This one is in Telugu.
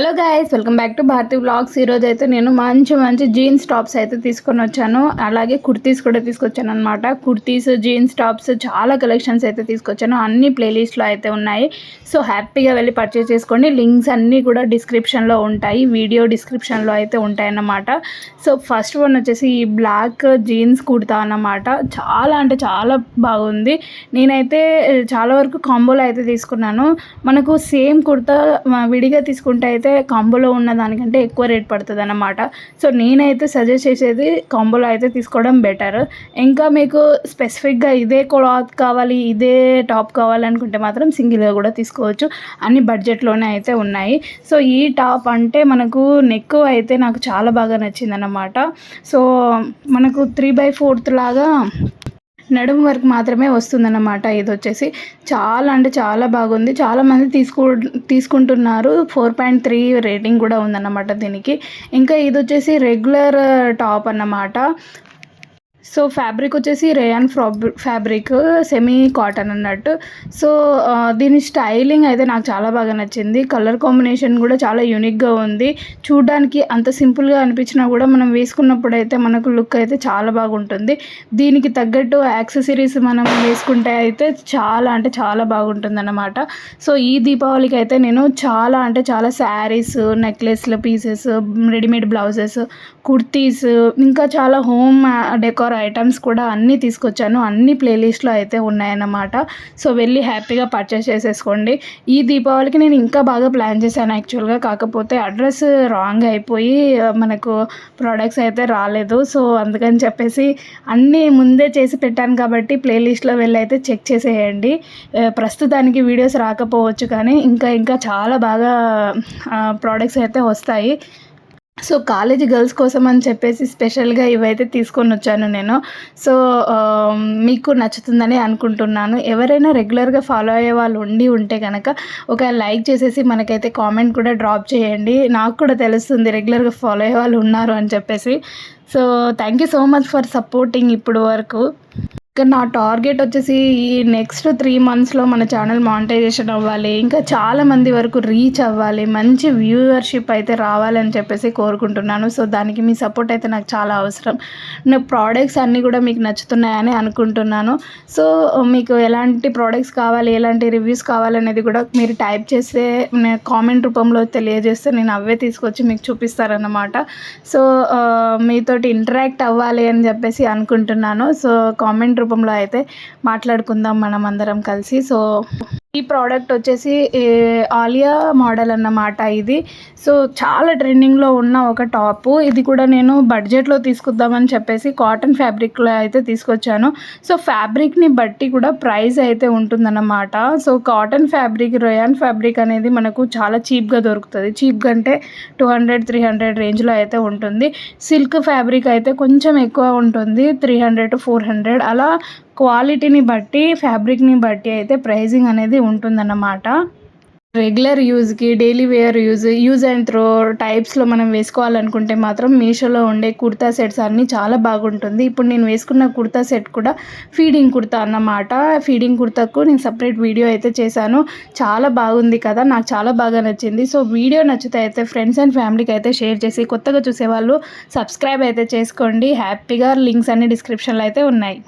Hello guys, welcome back to Bharathi vlogs. ఈరోజు అయితే నేను మంచి జీన్స్ టాప్స్ అయితే తీసుకొని వచ్చాను. అలాగే కుర్తీస్ కూడా తీసుకొచ్చాను అనమాట. కుర్తీస్, జీన్స్ టాప్స్ చాలా కలెక్షన్స్ అయితే తీసుకొచ్చాను. అన్ని ప్లేలిస్ట్లో అయితే ఉన్నాయి. సో హ్యాపీగా వెళ్ళి పర్చేస్ చేసుకోండి. లింక్స్ అన్నీ కూడా డిస్క్రిప్షన్లో ఉంటాయి, వీడియో డిస్క్రిప్షన్లో అయితే ఉంటాయన్నమాట. సో ఫస్ట్ వన్ వచ్చేసి ఈ బ్లాక్ జీన్స్ కుర్తా అన్నమాట. చాలా అంటే చాలా బాగుంది. నేనైతే చాలా వరకు కాంబోలో అయితే తీసుకున్నాను. మనకు సేమ్ కుర్తా విడిగా తీసుకుంటే అయితే కాంబోలో ఉన్న దానికంటే ఎక్కువ రేట్ పడుతుంది అన్నమాట. సో నేనైతే సజెస్ట్ చేసేది కాంబోలో అయితే తీసుకోవడం బెటర్. ఇంకా మీకు స్పెసిఫిక్గా ఇదే క్లాత్ కావాలి, ఇదే టాప్ కావాలనుకుంటే మాత్రం సింగిల్గా కూడా తీసుకోవచ్చు. అన్ని బడ్జెట్లోనే అయితే ఉన్నాయి. సో ఈ టాప్ అంటే మనకు నెక్ అయితే నాకు చాలా బాగా నచ్చింది అన్నమాట. సో మనకు 3/4 లాగా నడుము వరకు మాత్రమే వస్తుందన్నమాట. ఇది వచ్చేసి చాలా అంటే చాలా బాగుంది. చాలామంది తీసుకుంటున్నారు. 4.3 రేటింగ్ కూడా ఉందన్నమాట దీనికి. ఇంకా ఇది వచ్చేసి రెగ్యులర్ టాప్ అన్నమాట. సో ఫ్యాబ్రిక్ వచ్చేసి రేయాన్ ఫ్యాబ్రిక్, సెమీ కాటన్ అన్నట్టు. సో దీని స్టైలింగ్ అయితే నాకు చాలా బాగా నచ్చింది. కలర్ కాంబినేషన్ కూడా చాలా యూనిక్గా ఉంది. చూడడానికి అంత సింపుల్గా అనిపించినా కూడా మనం వేసుకున్నప్పుడు అయితే మనకు లుక్ అయితే చాలా బాగుంటుంది. దీనికి తగ్గట్టు యాక్సెసరీస్ మనం వేసుకుంటే అయితే చాలా అంటే చాలా బాగుంటుంది అన్నమాట. సో ఈ దీపావళికి అయితే నేను చాలా అంటే చాలా శారీస్, నెక్లెస్లు పీసెస్, రెడీమేడ్ బ్లౌజెస్, కుర్తీస్, ఇంకా చాలా హోమ్ డెకోర్ ఐటమ్స్ కూడా అన్నీ తీసుకొచ్చాను. అన్ని ప్లేలిస్ట్లో అయితే ఉన్నాయన్నమాట. సో వెళ్ళి హ్యాపీగా పర్చేస్ చేసేసుకోండి. ఈ దీపావళికి నేను ఇంకా బాగా ప్లాన్ చేశాను యాక్చువల్గా. కాకపోతే అడ్రస్ రాంగ్ అయిపోయి మనకు ప్రోడక్ట్స్ అయితే రాలేదు. సో అందుకని చెప్పేసి అన్నీ ముందే చేసి పెట్టాను కాబట్టి ప్లేలిస్ట్లో వెళ్ళి అయితే చెక్ చేసేయండి. ప్రస్తుతానికి వీడియోస్ రాకపోవచ్చు కానీ ఇంకా చాలా బాగా ప్రోడక్ట్స్ అయితే వస్తాయి. సో కాలేజీ గర్ల్స్ కోసం అని చెప్పేసి స్పెషల్గా ఇవైతే తీసుకొని వచ్చాను నేను. సో మీకు నచ్చుతుందని అనుకుంటున్నాను. ఎవరైనా రెగ్యులర్గా ఫాలో అయ్యే వాళ్ళు ఉంటే కనుక ఒక లైక్ చేసేసి మనకైతే కామెంట్ కూడా డ్రాప్ చేయండి. నాకు కూడా తెలుస్తుంది రెగ్యులర్గా ఫాలో అయ్యే వాళ్ళు ఉన్నారు అని చెప్పేసి. So thank you so much for supporting ఇప్పుడు వరకు. ఇంకా నా టార్గెట్ వచ్చేసి ఈ నెక్స్ట్ 3 monthsలో మన ఛానల్ మానిటైజేషన్ అవ్వాలి, ఇంకా చాలామంది వరకు రీచ్ అవ్వాలి, మంచి వ్యూవర్షిప్ అయితే రావాలని చెప్పేసి కోరుకుంటున్నాను. సో దానికి మీ సపోర్ట్ అయితే నాకు చాలా అవసరం. నా ప్రోడక్ట్స్ అన్నీ కూడా మీకు నచ్చుతున్నాయని అనుకుంటున్నాను. సో మీకు ఎలాంటి ప్రోడక్ట్స్ కావాలి, ఎలాంటి రివ్యూస్ కావాలనేది కూడా మీరు టైప్ చేస్తే కామెంట్ రూపంలో తెలియజేస్తే నేను అవే తీసుకొచ్చి మీకు చూపిస్తారన్నమాట. సో మీతోటి ఇంటరాక్ట్ అవ్వాలి అని చెప్పేసి అనుకుంటున్నాను. సో కామెంట్ రూపంలో అయితే మాట్లాడుకుందాం మనం అందరం కలిసి. సో ఈ ప్రోడక్ట్ వచ్చేసి ఆలియా మోడల్ అన్నమాట ఇది. సో చాలా ట్రెండింగ్లో ఉన్న ఒక టాపు. ఇది కూడా నేను బడ్జెట్లో తీసుకుందామని చెప్పేసి కాటన్ ఫ్యాబ్రిక్లో అయితే తీసుకొచ్చాను. సో ఫ్యాబ్రిక్ని బట్టి కూడా ప్రైస్ అయితే ఉంటుందన్నమాట. So cotton fabric, rayon fabric అనేది మనకు చాలా చీప్గా దొరుకుతుంది. చీప్గా అంటే 200-300 రేంజ్లో అయితే ఉంటుంది. సిల్క్ ఫ్యాబ్రిక్ అయితే కొంచెం ఎక్కువ ఉంటుంది, 300 to 400 అలా. క్వాలిటీని బట్టి, ఫ్యాబ్రిక్ని బట్టి అయితే ప్రైజింగ్ అనేది ఉంటుందన్నమాట. రెగ్యులర్ యూజ్కి, daily wear use and throw టైప్స్లో మనం వేసుకోవాలనుకుంటే మాత్రం మీషోలో ఉండే కుర్తా సెట్స్ అన్నీ చాలా బాగుంటుంది. ఇప్పుడు నేను వేసుకున్న కుర్తా సెట్ కూడా ఫీడింగ్ కుర్తా అన్నమాట. ఫీడింగ్ కుర్తాకు నేను సపరేట్ వీడియో అయితే చేశాను. చాలా బాగుంది కదా, నాకు చాలా బాగా నచ్చింది. సో వీడియో నచ్చితే అయితే ఫ్రెండ్స్ అండ్ ఫ్యామిలీకి అయితే షేర్ చేసి, కొత్తగా చూసేవాళ్ళు సబ్స్క్రైబ్ అయితే చేసుకోండి హ్యాపీగా. లింక్స్ అన్ని డిస్క్రిప్షన్లో అయితే ఉన్నాయి.